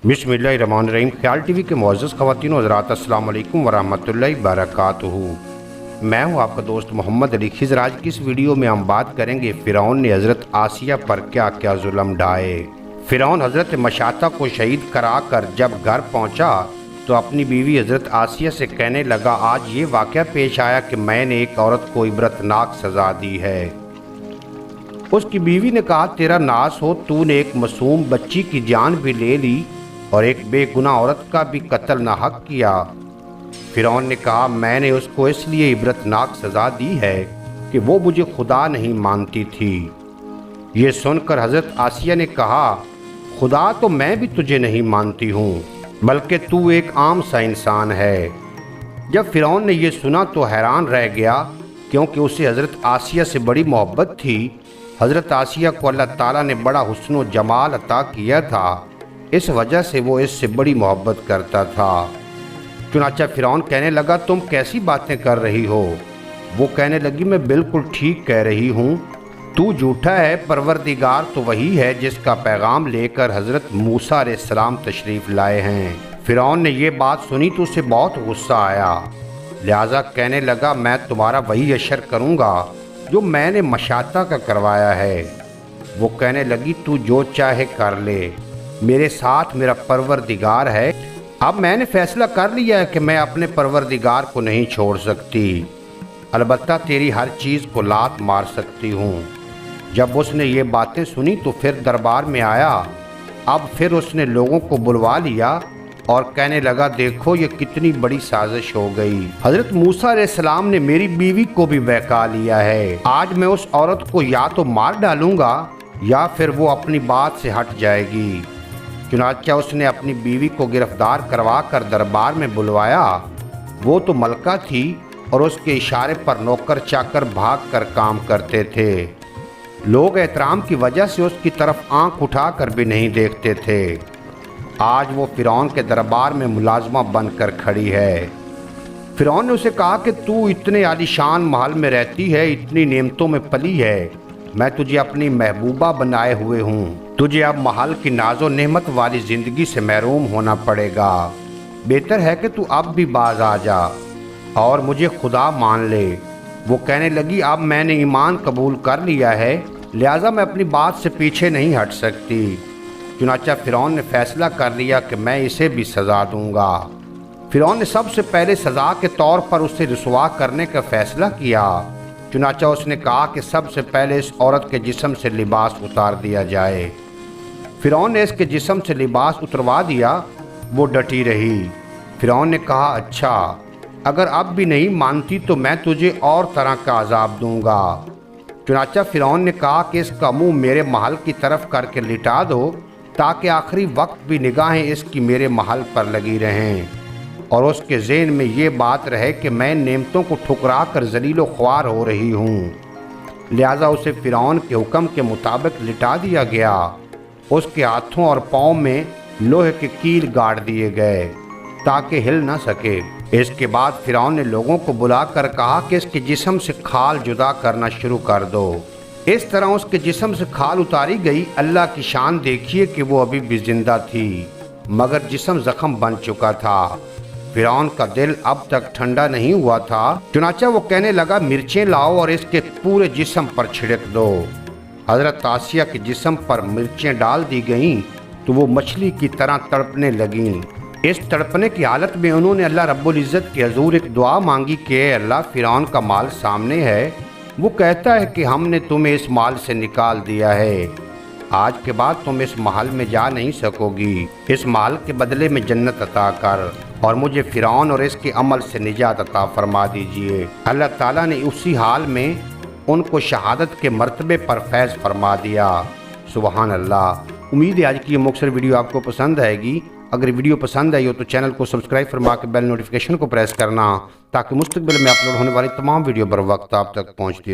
बिस्मिल्लाहिर्रहमानिर्रहीम। ख्याल टीवी के मुअज़्ज़ज़ ख़वातीन व हज़रात, अस्सलाम वालेकुम वरहमतुल्लाहि वबरकातुहू। मैं हूं आपका दोस्त मोहम्मद अली खिज़र। आज की इस वीडियो में हम बात करेंगे फ़िरौन ने हज़रत आसिया पर क्या क्या जुल्म ढाए। फ़िरौन हज़रत मशाता को शहीद करा कर जब घर पहुंचा तो अपनी बीवी हज़रत आसिया से कहने लगा, आज ये वाक़या पेश आया कि मैंने एक औरत को इबरतनाक सज़ा दी है। उसकी बीवी ने कहा, तेरा नाश हो, तूने एक मासूम बच्ची की जान भी ले ली और एक बेगुनाह औरत का भी कत्ल ना हक किया। फ़िरौन ने कहा, मैंने उसको इसलिए इबरतनाक सज़ा दी है कि वो मुझे खुदा नहीं मानती थी। ये सुनकर हज़रत आसिया ने कहा, खुदा तो मैं भी तुझे नहीं मानती हूँ, बल्कि तू एक आम सा इंसान है। जब फ़िरौन ने यह सुना तो हैरान रह गया, क्योंकि उसे हज़रत आसिया से बड़ी मोहब्बत थी। हज़रत आसिया को अल्लाह ताला ने बड़ा हुस्न व जमाल अता किया था, इस वजह से वो इससे बड़ी मोहब्बत करता था। चुनाचा फ़िरौन कहने लगा, तुम कैसी बातें कर रही हो? वो कहने लगी, मैं बिल्कुल ठीक कह रही हूँ, तू झूठा है, परवरदिगार तो वही है जिसका पैगाम लेकर हज़रत मूसा अलैहिस्सलाम तशरीफ़ लाए हैं। फ़िरौन ने ये बात सुनी तो उसे बहुत गुस्सा आया, लिहाजा कहने लगा, मैं तुम्हारा वही अशर करूँगा जो मैंने मशाता का करवाया है। वो कहने लगी, तू जो चाहे कर ले, मेरे साथ मेरा परवरदिगार है। अब मैंने फ़ैसला कर लिया है कि मैं अपने परवरदिगार को नहीं छोड़ सकती, अलबत्ता तेरी हर चीज़ को लात मार सकती हूँ। जब उसने ये बातें सुनी तो फिर दरबार में आया। अब फिर उसने लोगों को बुलवा लिया और कहने लगा, देखो ये कितनी बड़ी साजिश हो गई। हज़रत मूसा अलैहिस्सलाम ने मेरी बीवी को भी बहका लिया है। आज मैं उस औरत को या तो मार डालूंगा या फिर वो अपनी बात से हट जाएगी। चुनाचा उसने अपनी बीवी को गिरफ्तार करवा कर दरबार में बुलवाया। वो तो मलका थी और उसके इशारे पर नौकर चाकर भाग कर काम करते थे। लोग एहतराम की वजह से उसकी तरफ आंख उठाकर भी नहीं देखते थे। आज वो फ़िरौन के दरबार में मुलाजमा बनकर खड़ी है। फ़िरौन ने उसे कहा कि तू इतने आलीशान महल में रहती है, इतनी नेमतों में पली है, मैं तुझे अपनी महबूबा बनाए हुए हूँ। तुझे अब महल की नाजो नेमत वाली ज़िंदगी से महरूम होना पड़ेगा। बेहतर है कि तू अब भी बाज आ जा और मुझे खुदा मान ले। वो कहने लगी, अब मैंने ईमान कबूल कर लिया है, लिहाजा मैं अपनी बात से पीछे नहीं हट सकती। चुनाचा फ़िरौन ने फ़ैसला कर लिया कि मैं इसे भी सज़ा दूंगा। फ़िरौन ने सबसे पहले सज़ा के तौर पर उसे रुसवा करने का फ़ैसला किया। चुनाचा उसने कहा कि सबसे पहले इस औरत के जिस्म से लिबास उतार दिया जाए। फ़िरौन ने इसके जिस्म से लिबास उतरवा दिया। वो डटी रही। फ़िरौन ने कहा, अच्छा, अगर अब भी नहीं मानती तो मैं तुझे और तरह का अजाब दूंगा। चुनाचा फ़िरौन ने कहा कि इसका मुंह मेरे महल की तरफ करके लिटा दो, ताकि आखिरी वक्त भी निगाहें इसकी मेरे महल पर लगी रहें और उसके ज़हन में ये बात रहे कि मैं नेमतों को ठुकरा कर ज़लीलो ख्वार हो रही हूँ। लिहाजा उसे फ़िरौन के हुक्म के मुताबिक लिटा दिया गया। उसके हाथों और पाँव में लोहे के कील गाड़ दिए गए ताकि हिल न सके। इसके बाद फ़िरौन ने लोगों को बुलाकर कहा कि इसके जिस्म से खाल जुदा करना शुरू कर दो। इस तरह उसके जिस्म से खाल उतारी गई। अल्लाह की शान देखिए कि वो अभी भी जिंदा थी, मगर जिस्म ज़ख्म बन चुका था। फ़िरौन का दिल अब तक ठंडा नहीं हुआ था। चुनाचा वो कहने लगा, मिर्चें लाओ और इसके पूरे जिस्म पर छिड़क दो। हज़रत आसिया के जिस्म पर मिर्चें डाल दी गईं तो वो मछली की तरह तड़पने लगीं। इस तड़पने की हालत में उन्होंने अल्लाह रब्बुल इज़्ज़त के हज़ूर एक दुआ मांगी कि अल्लाह, फ़िरौन का माल सामने है, वो कहता है कि हमने तुम्हें इस माल से निकाल दिया है, आज के बाद तुम इस महल में जा नहीं सकोगी। इस माल के बदले में जन्नत अता कर और मुझे फ़िरौन और इसके अमल से निजात अता फरमा दीजिए। अल्लाह ताला ने उसी हाल में उनको शहादत के मर्तबे पर फैज़ फरमा दिया। सुबहान अल्लाह। उम्मीद है आज की ये मुख्तसर वीडियो आपको पसंद आएगी। अगर वीडियो पसंद आई हो तो चैनल को सब्सक्राइब फरमा के बेल नोटिफिकेशन को प्रेस करना, ताकि मुस्तकबिल में अपलोड होने वाली तमाम वीडियो बर वक्त आप तक पहुँचती